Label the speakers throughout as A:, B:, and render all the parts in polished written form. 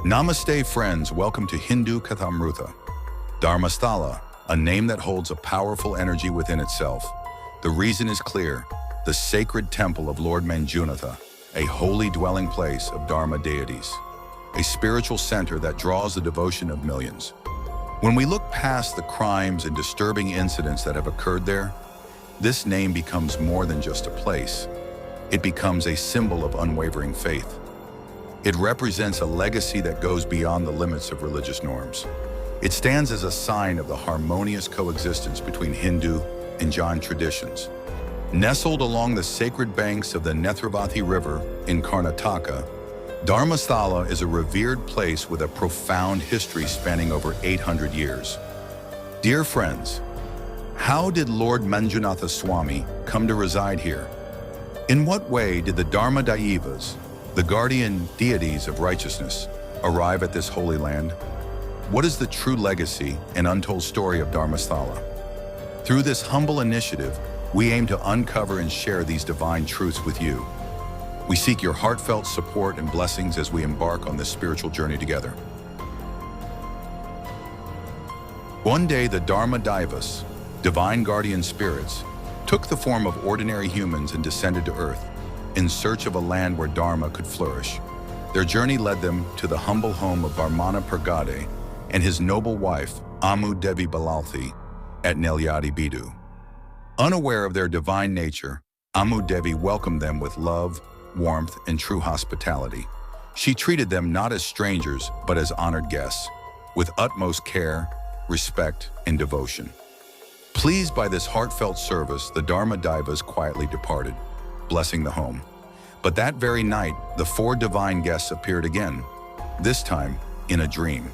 A: Namaste friends, welcome to Hindu Kathamrutha. Dharmasthala, a name that holds a powerful energy within itself. The reason is clear, the sacred temple of Lord Manjunatha, a holy dwelling place of Dharma deities, a spiritual center that draws the devotion of millions. When we look past the crimes and disturbing incidents that have occurred there, this name becomes more than just a place. It becomes a symbol of unwavering faith. It represents a legacy that goes beyond the limits of religious norms. It stands as a sign of the harmonious coexistence between Hindu and Jain traditions. Nestled along the sacred banks of the Nethravathi River in Karnataka, Dharmasthala is a revered place with a profound history spanning over 800 years. Dear friends, how did Lord Manjunatha Swamy come to reside here? In what way did the Dharma Daivas, the guardian deities of righteousness, arrive at this holy land? What is the true legacy and untold story of Dharmasthala? Through this humble initiative, we aim to uncover and share these divine truths with you. We seek your heartfelt support and blessings as we embark on this spiritual journey together. One day, the Dharma Daivas, divine guardian spirits, took the form of ordinary humans and descended to earth in search of a land where Dharma could flourish. Their journey led them to the humble home of Varmana Pergade and his noble wife, Amu Devi Balalthi, at Nelyadi Bidu. Unaware of their divine nature, Amu Devi welcomed them with love, warmth, and true hospitality. She treated them not as strangers, but as honored guests, with utmost care, respect, and devotion. Pleased by this heartfelt service, the Dharma Daivas quietly departed, blessing the home. But that very night, the four divine guests appeared again, this time in a dream.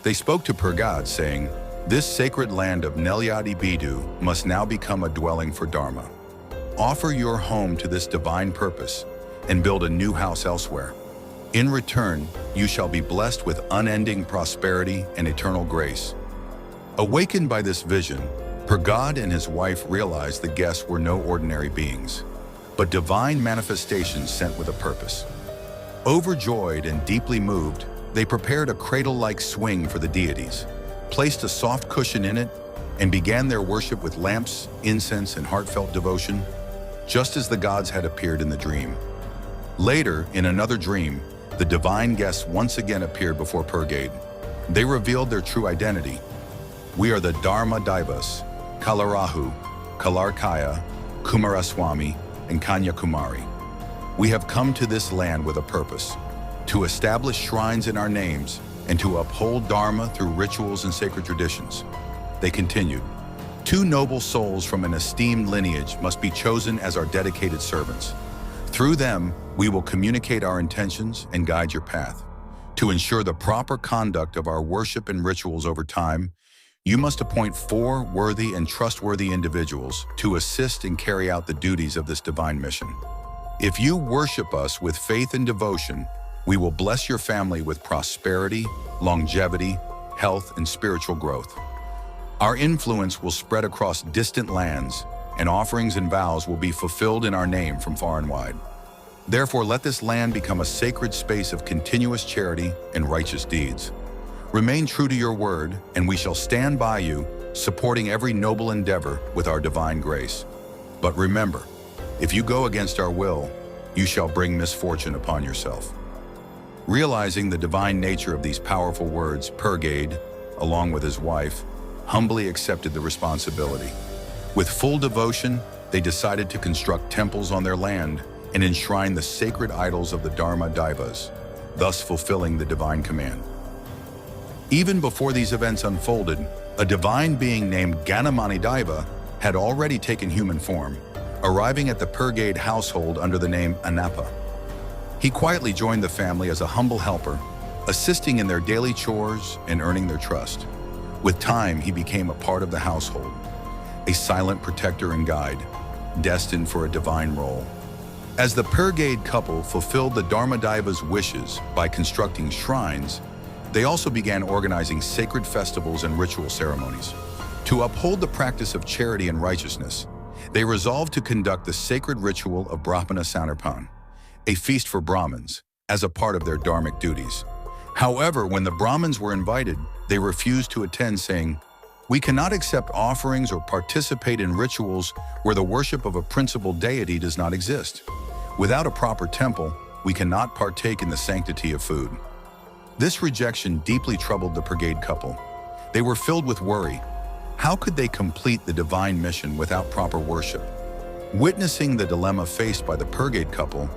A: They spoke to Pergade, saying, "This sacred land of Nelyadi Bidu must now become a dwelling for Dharma. Offer your home to this divine purpose and build a new house elsewhere. In return, you shall be blessed with unending prosperity and eternal grace." Awakened by this vision, Pergade and his wife realized the guests were no ordinary beings, but divine manifestations sent with a purpose. Overjoyed and deeply moved, they prepared a cradle-like swing for the deities, placed a soft cushion in it, and began their worship with lamps, incense, and heartfelt devotion, just as the gods had appeared in the dream. Later, in another dream, the divine guests once again appeared before Pergade. They revealed their true identity. "We are the Dharma Daivas, Kalarahu, Kalarkaya, Kumaraswamy, and Kanyakumari. We have come to this land with a purpose, to establish shrines in our names and to uphold Dharma through rituals and sacred traditions." They continued, "Two noble souls from an esteemed lineage must be chosen as our dedicated servants. Through them, we will communicate our intentions and guide your path. To ensure the proper conduct of our worship and rituals over time, you must appoint 4 worthy and trustworthy individuals to assist and carry out the duties of this divine mission. If you worship us with faith and devotion, we will bless your family with prosperity, longevity, health, and spiritual growth. Our influence will spread across distant lands, and offerings and vows will be fulfilled in our name from far and wide. Therefore, let this land become a sacred space of continuous charity and righteous deeds. Remain true to your word, and we shall stand by you, supporting every noble endeavor with our divine grace. But remember, if you go against our will, you shall bring misfortune upon yourself." Realizing the divine nature of these powerful words, Pergade, along with his wife, humbly accepted the responsibility. With full devotion, they decided to construct temples on their land and enshrine the sacred idols of the Dharma Daivas, thus fulfilling the divine command. Even before these events unfolded, a divine being named Ganamani Daiva had already taken human form, arriving at the Pergade household under the name Annappa. He quietly joined the family as a humble helper, assisting in their daily chores and earning their trust. With time, he became a part of the household, a silent protector and guide, destined for a divine role. As the Pergade couple fulfilled the Dharma Daivas' wishes by constructing shrines, they also began organizing sacred festivals and ritual ceremonies. To uphold the practice of charity and righteousness, they resolved to conduct the sacred ritual of Brahmana Sanarpan, a feast for Brahmins, as a part of their dharmic duties. However, when the Brahmins were invited, they refused to attend, saying, "We cannot accept offerings or participate in rituals where the worship of a principal deity does not exist. Without a proper temple, we cannot partake in the sanctity of food." This rejection deeply troubled the Purgade couple. They were filled with worry. How could they complete the divine mission without proper worship? Witnessing the dilemma faced by the Purgade couple,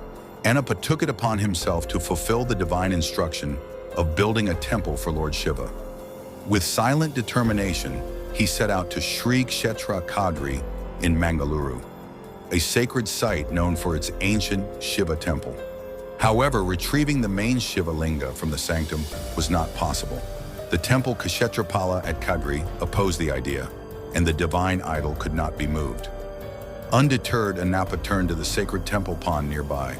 A: Annappa took it upon himself to fulfill the divine instruction of building a temple for Lord Shiva. With silent determination, he set out to Sri Kshetra Kadri in Mangaluru, a sacred site known for its ancient Shiva temple. However, retrieving the main Shiva linga from the sanctum was not possible. The temple Kshetrapala at Kadri opposed the idea, and the divine idol could not be moved. Undeterred, Annappa turned to the sacred temple pond nearby.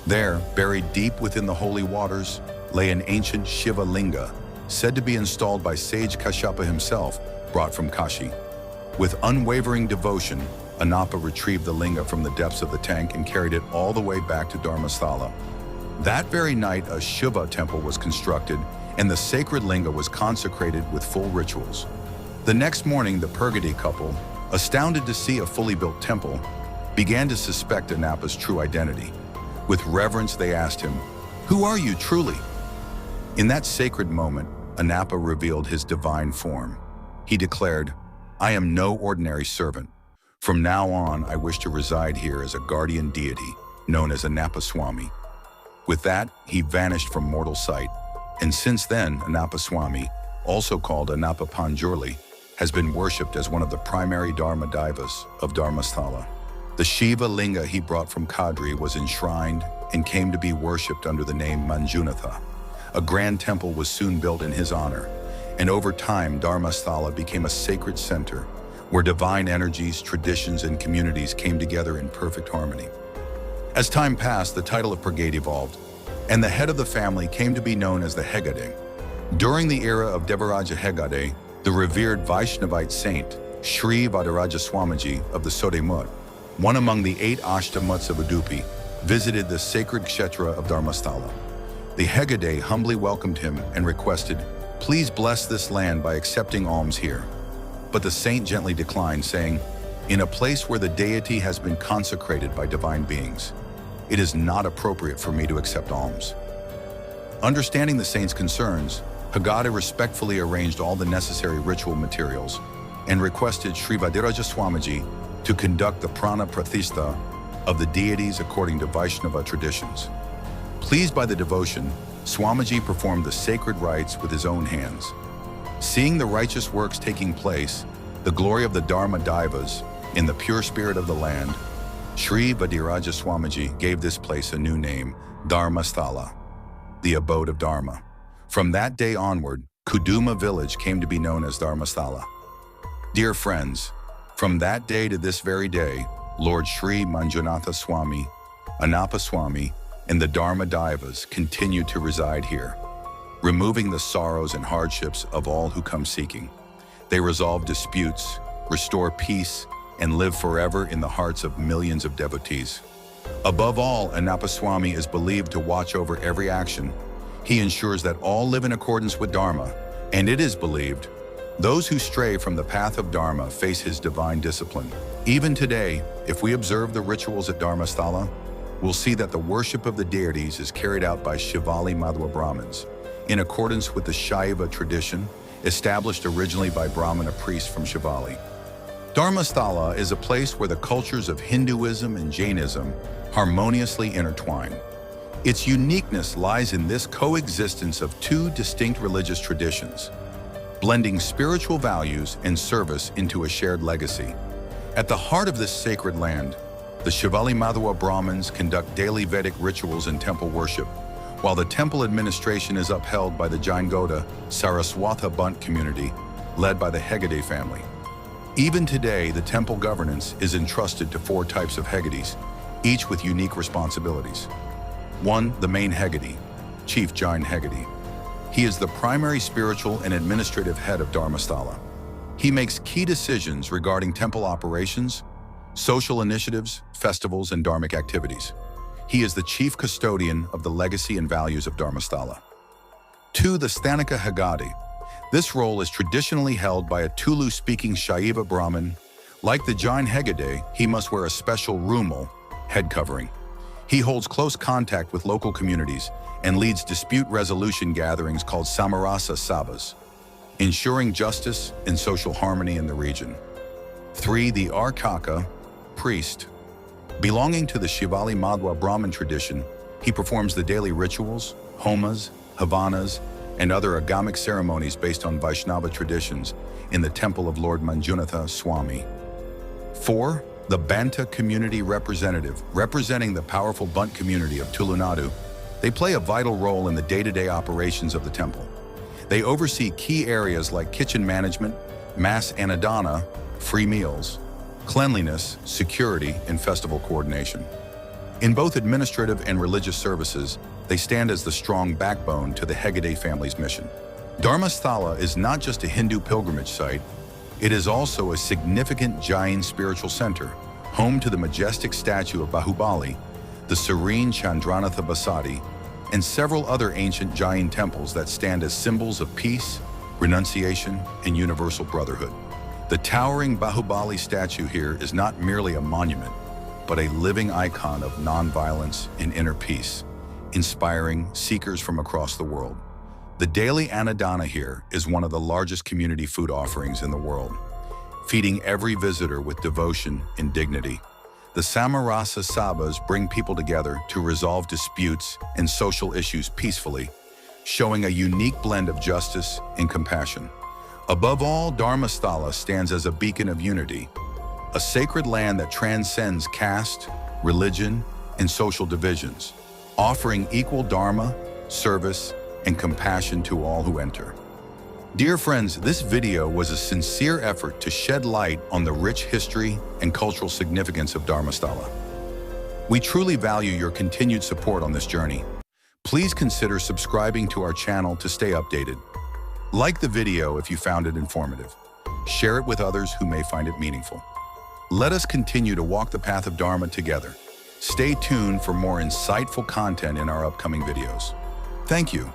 A: There, buried deep within the holy waters, lay an ancient Shiva linga, said to be installed by sage Kashyapa himself, brought from Kashi. With unwavering devotion, Annappa retrieved the linga from the depths of the tank and carried it all the way back to Dharmasthala. That very night, a Shiva temple was constructed, and the sacred linga was consecrated with full rituals. The next morning, the Purgade couple, astounded to see a fully built temple, began to suspect Annappa's true identity. With reverence, they asked him, "Who are you truly?" In that sacred moment, Annappa revealed his divine form. He declared, "I am no ordinary servant. From now on, I wish to reside here as a guardian deity, known as Annappa Swamy." With that, he vanished from mortal sight. And since then, Annappa Swamy, also called Annappa Panjurli, has been worshipped as one of the primary Dharma Daivas of Dharmasthala. The Shiva linga he brought from Kadri was enshrined and came to be worshipped under the name Manjunatha. A grand temple was soon built in his honor, and over time, Dharmasthala became a sacred center where divine energies, traditions, and communities came together in perfect harmony. As time passed, the title of Purgade evolved, and the head of the family came to be known as the Hegade. During the era of Devaraja Hegade, the revered Vaishnavite saint, Sri Vadaraja Swamiji of the Sodemut, one among the 8 Ashtamuts of Udupi, visited the sacred kshetra of Dharmasthala. The Hegade humbly welcomed him and requested, "Please bless this land by accepting alms here." But the saint gently declined, saying, "In a place where the deity has been consecrated by divine beings, it is not appropriate for me to accept alms." Understanding the saint's concerns, Hegade respectfully arranged all the necessary ritual materials and requested Sri Vadaraja Swamiji to conduct the prana pratishtha of the deities according to Vaishnava traditions. Pleased by the devotion, Swamiji performed the sacred rites with his own hands. Seeing the righteous works taking place, the glory of the Dharma Daivas, in the pure spirit of the land, Sri Vadaraja Swamiji gave this place a new name, Dharmasthala, the abode of Dharma. From that day onward, Kuduma village came to be known as Dharmasthala. Dear friends, from that day to this very day, Lord Sri Manjunatha Swamy, Annappa Swamy, and the Dharma Daivas continue to reside here, removing the sorrows and hardships of all who come seeking. They resolve disputes, restore peace, and live forever in the hearts of millions of devotees. Above all, Annappa Swamy is believed to watch over every action. He ensures that all live in accordance with Dharma, and it is believed those who stray from the path of Dharma face his divine discipline. Even today, if we observe the rituals at Dharmasthala, we'll see that the worship of the deities is carried out by Shivali Madhva Brahmins, in accordance with the Shaiva tradition established originally by Brahmana priests from Shivali. Dharmasthala is a place where the cultures of Hinduism and Jainism harmoniously intertwine. Its uniqueness lies in this coexistence of 2 distinct religious traditions, blending spiritual values and service into a shared legacy. At the heart of this sacred land, the Shivali Madhva Brahmins conduct daily Vedic rituals and temple worship, while the temple administration is upheld by the Jain Gauda Saraswatha Bunt community, led by the Hegade family. Even today, the temple governance is entrusted to 4 types of Hegades, each with unique responsibilities. 1. The main Hegade, Chief Jain Hegade. He is the primary spiritual and administrative head of Dharmasthala. He makes key decisions regarding temple operations, social initiatives, festivals, and dharmic activities. He is the chief custodian of the legacy and values of Dharmasthala. 2. The Sthanika Hagadi. This role is traditionally held by a Tulu-speaking Shaiva Brahmin. Like the Jain Hegade, he must wear a special rumal, head covering. He holds close contact with local communities and leads dispute resolution gatherings called Samarasa Sabhas, ensuring justice and social harmony in the region. 3. The Arkaka, priest. Belonging to the Shivali Madhwa Brahmin tradition, he performs the daily rituals, homas, havanas, and other agamic ceremonies based on Vaishnava traditions in the temple of Lord Manjunatha Swamy. 4. The Banta community representative, representing the powerful Bunt community of Tulunadu. They play a vital role in the day-to-day operations of the temple. They oversee key areas like kitchen management, mass anadana, free meals, cleanliness, security, and festival coordination. In both administrative and religious services, they stand as the strong backbone to the Hegade family's mission. Dharmasthala is not just a Hindu pilgrimage site, it is also a significant Jain spiritual center, home to the majestic statue of Bahubali, the serene Chandranatha Basadi, and several other ancient Jain temples that stand as symbols of peace, renunciation, and universal brotherhood. The towering Bahubali statue here is not merely a monument, but a living icon of nonviolence and inner peace, inspiring seekers from across the world. The daily Annadana here is one of the largest community food offerings in the world, feeding every visitor with devotion and dignity. The Samarasa Sabhas bring people together to resolve disputes and social issues peacefully, showing a unique blend of justice and compassion. Above all, Dharmasthala stands as a beacon of unity, a sacred land that transcends caste, religion, and social divisions, offering equal dharma, service, and compassion to all who enter. Dear friends, this video was a sincere effort to shed light on the rich history and cultural significance of Dharmasthala. We truly value your continued support on this journey. Please consider subscribing to our channel to stay updated. Like the video if you found it informative. Share it with others who may find it meaningful. Let us continue to walk the path of Dharma together. Stay tuned for more insightful content in our upcoming videos. Thank you.